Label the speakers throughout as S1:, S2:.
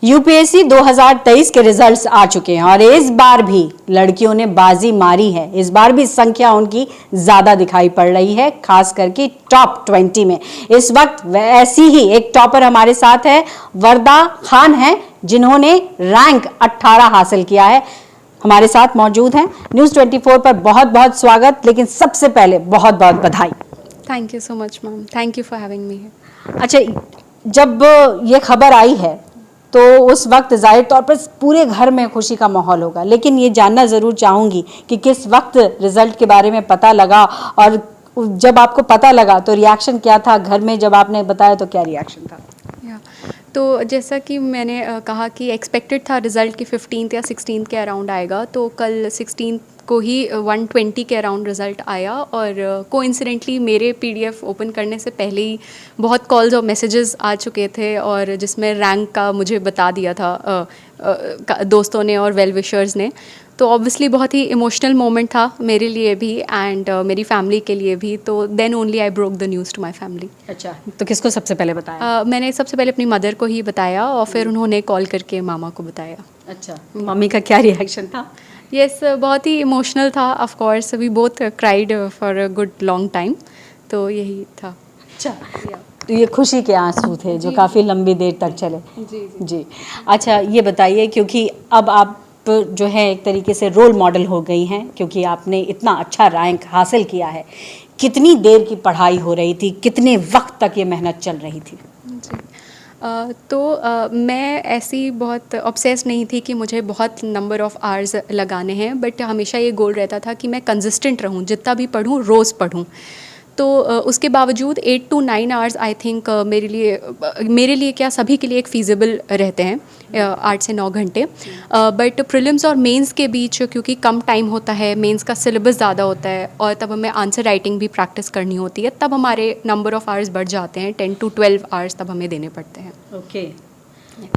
S1: UPSC 2023 के results आ चुके हैं और इस बार भी लड़कियों ने बाजी मारी है। इस बार भी संख्या उनकी ज्यादा दिखाई पड़ रही है, खास करके टॉप 20 में। इस वक्त ऐसी ही एक टॉपर हमारे साथ है, वर्दा खान है, जिन्होंने रैंक 18 हासिल किया है। हमारे साथ मौजूद हैं। न्यूज़ 24 पर बहुत बहुत स्वागत, लेकिन सबसे पहले बहुत बहुत बधाई।
S2: Thank you so much ma'am, thank you for having me.
S1: अच्छा, जब ये खबर आई है तो उस वक्त जाहिर तौर पर पूरे घर में खुशी का माहौल होगा, लेकिन ये जानना ज़रूर चाहूँगी कि किस वक्त रिजल्ट के बारे में पता लगा और जब आपको पता लगा तो रिएक्शन क्या था घर में? जब आपने बताया तो क्या रिएक्शन था?
S2: तो जैसा कि मैंने कहा कि एक्सपेक्टेड था रिज़ल्ट कि 15th या 16th के अराउंड आएगा, तो कल 16th को ही 120 के अराउंड रिज़ल्ट आया और कोइंसिडेंटली मेरे पीडीएफ ओपन करने से पहले ही बहुत कॉल्स और मैसेजेस आ चुके थे और जिसमें रैंक का मुझे बता दिया था दोस्तों ने और वेल विशर्स ने। तो ऑब्वियसली बहुत ही इमोशनल मोमेंट था मेरे लिए भी एंड मेरी फैमिली के लिए भी। तो then only I broke the news to my family.
S1: अच्छा, तो किसको सबसे पहले बताया?
S2: मैंने सबसे पहले अपनी मदर को ही बताया और फिर उन्होंने कॉल करके मामा को बताया।
S1: अच्छा, मम्मी का क्या रिएक्शन था?
S2: यस, बहुत ही इमोशनल था। Of course we both cried for a good long time, तो यही था।
S1: अच्छा, तो ये खुशी के आंसू थे जो काफ़ी लंबी देर तक चले। जी। अच्छा, ये बताइए, क्योंकि अब आप जो है एक तरीके से रोल मॉडल हो गई हैं, क्योंकि आपने इतना अच्छा रैंक हासिल किया है। कितनी देर की पढ़ाई हो रही थी, कितने वक्त तक ये मेहनत चल रही थी?
S2: मैं ऐसी बहुत ऑब्सेस नहीं थी कि मुझे बहुत नंबर ऑफ़ आवर्स लगाने हैं, बट हमेशा ये गोल रहता था कि मैं कंसिस्टेंट रहूँ, जितना भी पढूँ रोज़ पढूँ। तो उसके बावजूद 8 to 9 आवर्स आई थिंक मेरे लिए क्या सभी के लिए एक फ़ीज़िबल रहते हैं, 8 से 9 घंटे। बट प्रीलिम्स और मेंस के बीच क्योंकि कम टाइम होता है, मेंस का सिलेबस ज़्यादा होता है और तब हमें आंसर राइटिंग भी प्रैक्टिस करनी होती है, तब हमारे नंबर ऑफ़ आवर्स बढ़ जाते हैं। 10 to 12 आवर्स तब हमें देने पड़ते हैं।
S1: ओके।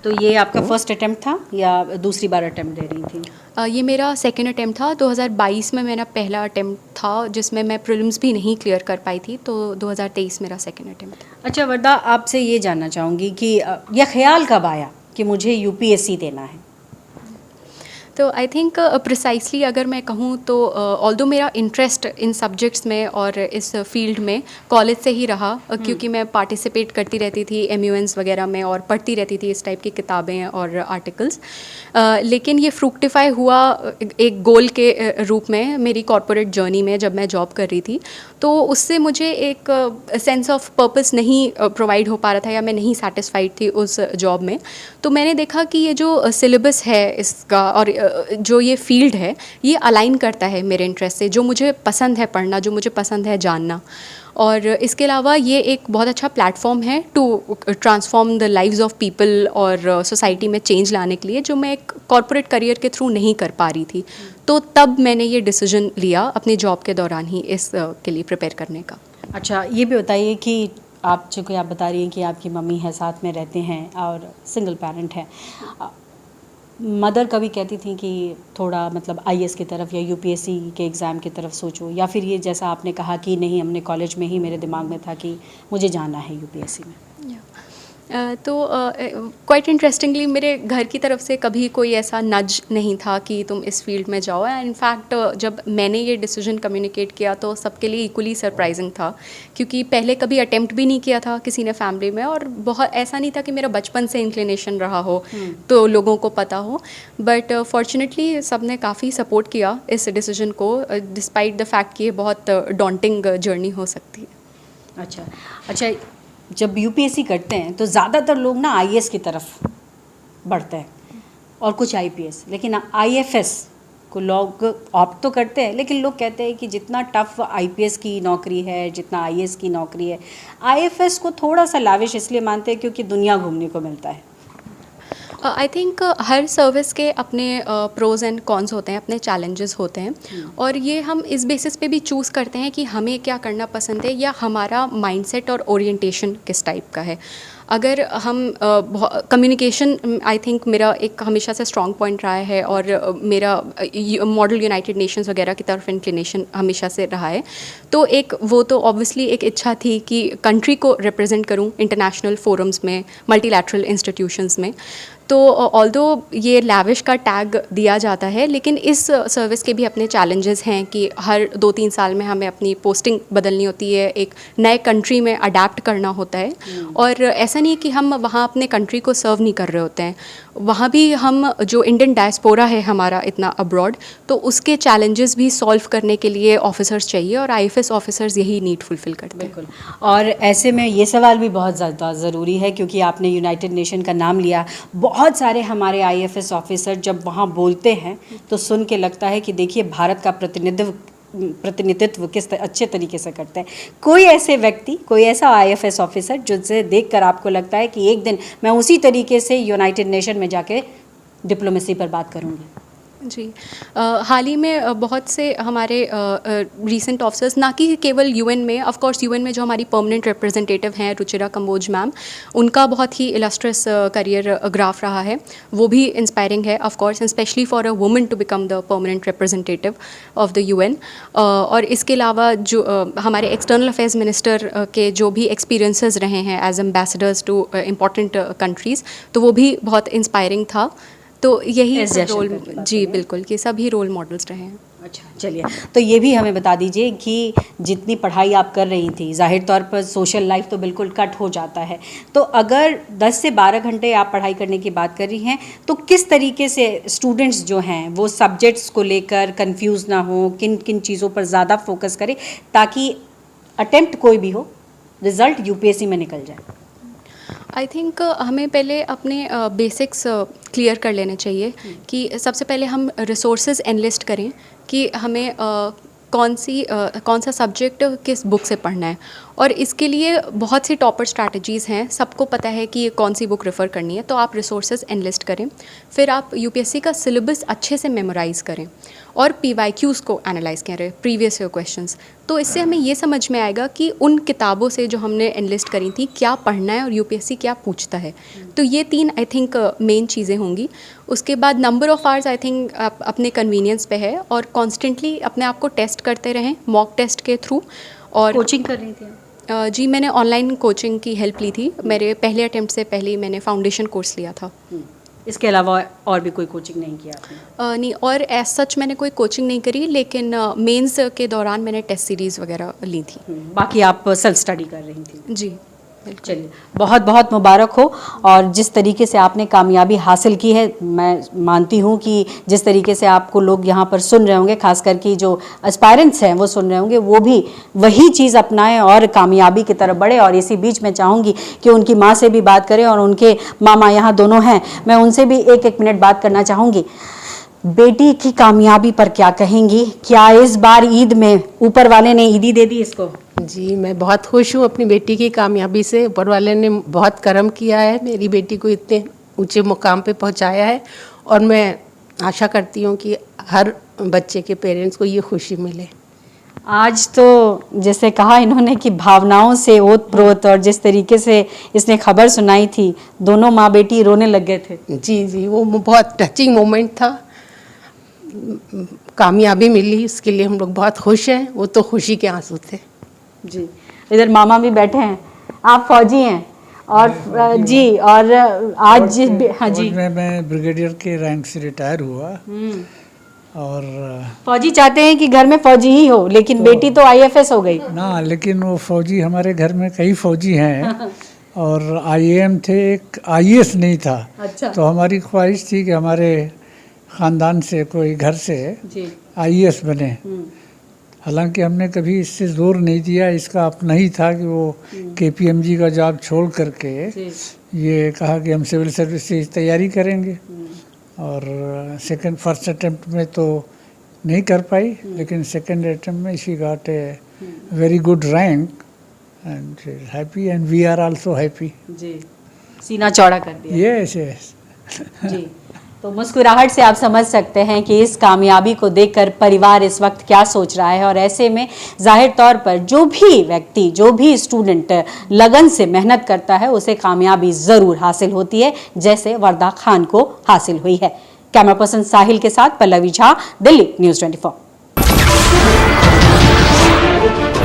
S1: तो ये आपका फर्स्ट अटेम्प्ट था या दूसरी बार अटेम्प्ट दे रही थी?
S2: ये मेरा सेकेंड अटेम्प्ट था। 2022 में मेरा पहला अटेम्प्ट था जिसमें मैं प्रीलिम्स भी नहीं क्लियर कर पाई थी, तो 2023 मेरा सेकेंड अटेम्प्ट।
S1: अच्छा वर्दा, आपसे ये जानना चाहूँगी कि यह ख्याल कब आया कि मुझे यूपीएससी देना है?
S2: तो आई थिंक प्रिसाइसली अगर मैं कहूँ तो ऑल्दो मेरा इंटरेस्ट इन सब्जेक्ट्स में और इस फील्ड में कॉलेज से ही रहा, क्योंकि मैं पार्टिसिपेट करती रहती थी MUNs वगैरह में और पढ़ती रहती थी इस टाइप की किताबें और आर्टिकल्स। लेकिन ये फ्रूक्टिफाई हुआ एक गोल के रूप में मेरी कॉर्पोरेट जर्नी में जब मैं जॉब कर रही थी। तो उससे मुझे एक सेंस ऑफ पर्पस नहीं प्रोवाइड हो पा रहा था या मैं नहीं सेटिस्फाइड थी उस जॉब में। तो मैंने देखा कि ये जो सिलेबस है इसका और जो ये फील्ड है ये अलाइन करता है मेरे इंटरेस्ट से, जो मुझे पसंद है पढ़ना, जो मुझे पसंद है जानना। और इसके अलावा ये एक बहुत अच्छा प्लेटफॉर्म है to transform the lives of people और सोसाइटी में चेंज लाने के लिए, जो मैं एक कॉर्पोरेट करियर के थ्रू नहीं कर पा रही थी। तो तब मैंने ये डिसीजन लिया अपनी जॉब के दौरान ही इस के लिए प्रिपेयर करने का।
S1: अच्छा, ये भी बताइए कि आप चूँकि आप बता रही हैं कि आपकी मम्मी है, साथ में रहते हैं और सिंगल पेरेंट हैं, मदर कभी कहती थी कि थोड़ा मतलब IAS की तरफ या UPSC के एग्ज़ाम की तरफ सोचो, या फिर ये जैसा आपने कहा कि नहीं, हमने कॉलेज में ही मेरे दिमाग में था कि मुझे जाना है UPSC में?
S2: तो क्वाइट इंटरेस्टिंगली मेरे घर की तरफ से कभी कोई ऐसा नज नहीं था कि तुम इस फील्ड में जाओ। एंड इनफैक्ट जब मैंने ये डिसीजन कम्युनिकेट किया तो सबके लिए इक्वली सरप्राइजिंग था, क्योंकि पहले कभी अटेम्प्ट भी नहीं किया था किसी ने फैमिली में, और बहुत ऐसा नहीं था कि मेरा बचपन से इंक्लिनेशन रहा हो तो लोगों को पता हो। बट फॉर्चुनेटली सब ने काफ़ी सपोर्ट किया इस डिसीजन को, डिस्पाइट द फैक्ट कि ये बहुत डॉन्टिंग जर्नी हो सकती है।
S1: अच्छा, जब UPSC करते हैं तो ज़्यादातर लोग ना IAS की तरफ बढ़ते हैं और कुछ IPS, लेकिन IFS को लोग ऑप्ट तो करते हैं, लेकिन लोग कहते हैं कि जितना टफ IPS की नौकरी है, जितना IAS की नौकरी है, IFS को थोड़ा सा लाविश इसलिए मानते हैं क्योंकि दुनिया घूमने को मिलता है।
S2: आई थिंक हर सर्विस के अपने प्रोज़ एंड कॉन्स होते हैं, अपने चैलेंजेस होते हैं, और ये हम इस बेसिस पे भी चूज़ करते हैं कि हमें क्या करना पसंद है या हमारा माइंडसेट और ओरिएंटेशन किस टाइप का है। अगर हम कम्युनिकेशन आई थिंक मेरा एक हमेशा से स्ट्रॉन्ग पॉइंट रहा है और मेरा मॉडल यूनाइटेड नेशंस वगैरह की तरफ इंक्लिनेशन हमेशा से रहा है। तो एक वो तो ऑब्वियसली एक इच्छा थी कि कंट्री को रिप्रेजेंट करूं इंटरनेशनल फोरम्स में, मल्टीलैटरल इंस्टीट्यूशंस में। तो ऑल्दो ये लैविश का टैग दिया जाता है, लेकिन इस सर्विस के भी अपने चैलेंजेस हैं कि हर 2-3 साल में हमें अपनी पोस्टिंग बदलनी होती है, एक नए कंट्री में अडेप्ट करना होता है। और ऐसा नहीं है कि हम वहाँ अपने कंट्री को सर्व नहीं कर रहे होते हैं, वहाँ भी हम जो इंडियन डायस्पोरा है हमारा इतना अब्रॉड, तो उसके चैलेंजेस भी सॉल्व करने के लिए ऑफिसर्स चाहिए, और आईएफएस ऑफिसर्स यही नीड फुलफिल करते हैं।
S1: बिल्कुल। और ऐसे में ये सवाल भी बहुत ज़्यादा ज़रूरी है, क्योंकि आपने यूनाइटेड नेशन का नाम लिया। बहुत सारे हमारे आईएफएस ऑफिसर जब वहाँ बोलते हैं तो सुन के लगता है कि देखिए भारत का प्रतिनिधित्व किस अच्छे तरीके से करते हैं। कोई ऐसे व्यक्ति, कोई ऐसा आईएफएस ऑफिसर जिसे देखकर आपको लगता है कि एक दिन मैं उसी तरीके से यूनाइटेड नेशन में जाके डिप्लोमेसी पर बात करूँगी?
S2: जी, हाल ही में बहुत से हमारे रीसेंट ऑफिसर्स, ना कि केवल यूएन में, ऑफ कोर्स यूएन में जो हमारी परमानेंट रिप्रेजेंटेटिव हैं रुचिरा कंबोज मैम, उनका बहुत ही इलस्ट्रियस करियर ग्राफ रहा है, वो भी इंस्पायरिंग है of course, specially for a woman to become the permanent representative of the UN. और इसके अलावा जो हमारे एक्सटर्नल अफेयर्स मिनिस्टर के जो भी एक्सपीरियंसेस रहे हैं as ambassadors to important countries, तो वो भी बहुत इंस्पायरिंग था। तो यही रोल, जी बिल्कुल, ये सभी रोल मॉडल्स रहे हैं।
S1: अच्छा, चलिए, तो ये भी हमें बता दीजिए कि जितनी पढ़ाई आप कर रही थी, जाहिर तौर पर सोशल लाइफ तो बिल्कुल कट हो जाता है, तो अगर 10 से 12 घंटे आप पढ़ाई करने की बात कर रही हैं, तो किस तरीके से स्टूडेंट्स जो हैं वो सब्जेक्ट्स को लेकर कंफ्यूज ना हो, किन किन चीज़ों पर ज़्यादा फोकस करें ताकि अटेम्प्ट कोई भी हो, रिज़ल्ट यूपीएससी में निकल जाए?
S2: आई थिंक हमें पहले अपने बेसिक्स क्लियर कर लेने चाहिए कि सबसे पहले हम रिसोर्सेज एनलिस्ट करें कि हमें कौन सा सब्जेक्ट किस बुक से पढ़ना है, और इसके लिए बहुत सी टॉपर स्ट्रैटेजीज़ हैं, सबको पता है कि कौन सी बुक रेफ़र करनी है, तो आप रिसोर्सेज एनलिस्ट करें। फिर आप यूपीएससी का सिलेबस अच्छे से मेमोराइज़ करें और पीवाईक्यूज़ को एनालाइज करें, प्रीवियस ईयर क्वेश्चंस। तो इससे हमें ये समझ में आएगा कि उन किताबों से जो हमने एनलिस्ट करी थी क्या पढ़ना है और यूपीएससी क्या पूछता है। तो ये 3 आई थिंक मेन चीज़ें होंगी। उसके बाद number of hours I think अपने कन्वीनियंस पे है, और कॉन्स्टेंटली अपने आप को टेस्ट करते रहें मॉक टेस्ट के थ्रू। और
S1: कोचिंग कर रही थी?
S2: जी, मैंने ऑनलाइन कोचिंग की हेल्प ली थी। मेरे पहले अटेम्प्ट से पहले ही मैंने फाउंडेशन कोर्स लिया था।
S1: इसके अलावा और भी कोई कोचिंग नहीं किया आपने?
S2: नहीं, और एज सच मैंने कोई कोचिंग नहीं करी, लेकिन मेंस के दौरान मैंने टेस्ट सीरीज़ वगैरह ली थी।
S1: बाकी आप सेल्फ स्टडी कर रही थी?
S2: जी,
S1: चलिए, बहुत बहुत मुबारक हो। और जिस तरीके से आपने कामयाबी हासिल की है, मैं मानती हूँ कि जिस तरीके से आपको लोग यहाँ पर सुन रहे होंगे, खास करके जो एस्पायरेंट्स हैं वो सुन रहे होंगे, वो भी वही चीज़ अपनाएं और कामयाबी की तरफ बढ़े। और इसी बीच मैं चाहूँगी कि उनकी माँ से भी बात करें, और उनके मामा यहाँ दोनों हैं, मैं उनसे भी एक मिनट बात करना चाहूँगी। बेटी की कामयाबी पर क्या कहेंगी? क्या इस बार ईद में ऊपर वाले ने ईदी दे दी इसको?
S3: जी, मैं बहुत खुश हूँ अपनी बेटी की कामयाबी से। ऊपर वाले ने बहुत करम किया है, मेरी बेटी को इतने ऊंचे मुकाम पे पहुँचाया है, और मैं आशा करती हूँ कि हर बच्चे के पेरेंट्स को ये खुशी मिले।
S1: आज तो जैसे कहा इन्होंने कि भावनाओं से ओत-प्रोत, और जिस तरीके से इसने खबर सुनाई थी, दोनों माँ बेटी रोने लग गए थे।
S3: जी जी, वो बहुत टचिंग मोमेंट था। कामयाबी मिली, इसके लिए हम लोग बहुत खुश हैं। वो तो खुशी के आंसू थे।
S1: जी, इधर मामा भी बैठे हैं। आप फौजी हैं और जी, और आज हाँ जी,
S4: मैं ब्रिगेडियर के रैंक से रिटायर हुआ, और
S1: फौजी चाहते हैं कि घर में फौजी ही हो, लेकिन बेटी तो आईएफएस हो गई
S4: ना, लेकिन वो फौजी, हमारे घर में कई फौजी हैं और आईएएम थे, एक आईएएस नहीं था।
S1: अच्छा।
S4: तो हमारी ख्वाहिश थी कि हमारे ख़ानदान से कोई घर से आईएएस बने। हालांकि हमने कभी इससे जोर नहीं दिया, इसका अपना ही था कि वो केपीएमजी का जॉब छोड़ करके ये कहा कि हम सिविल सर्विस की तैयारी करेंगे। और फर्स्ट अटेम्प्ट में तो नहीं कर पाई, लेकिन सेकंड अटेम्प्ट में she got a very good rank and happy, and we are also happy.
S1: जी, सीना चौड़ा कर दिया।
S4: यस यस
S1: जी, तो मुस्कुराहट से आप समझ सकते हैं कि इस कामयाबी को देखकर परिवार इस वक्त क्या सोच रहा है। और ऐसे में जाहिर तौर पर जो भी व्यक्ति, जो भी स्टूडेंट लगन से मेहनत करता है, उसे कामयाबी ज़रूर हासिल होती है, जैसे वर्दा खान को हासिल हुई है। कैमरा पर्सन साहिल के साथ पल्लवी झा, दिल्ली न्यूज़ 24।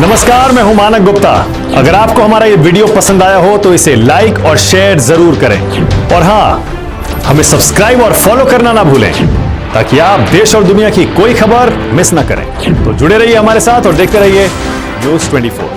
S5: नमस्कार, मैं हूं मानक गुप्ता। अगर आपको हमारा ये वीडियो पसंद आया हो तो इसे लाइक और शेयर जरूर करें, और हाँ, हमें सब्सक्राइब और फॉलो करना ना भूलें ताकि आप देश और दुनिया की कोई खबर मिस ना करें। तो जुड़े रहिए हमारे साथ और देखते रहिए News 24।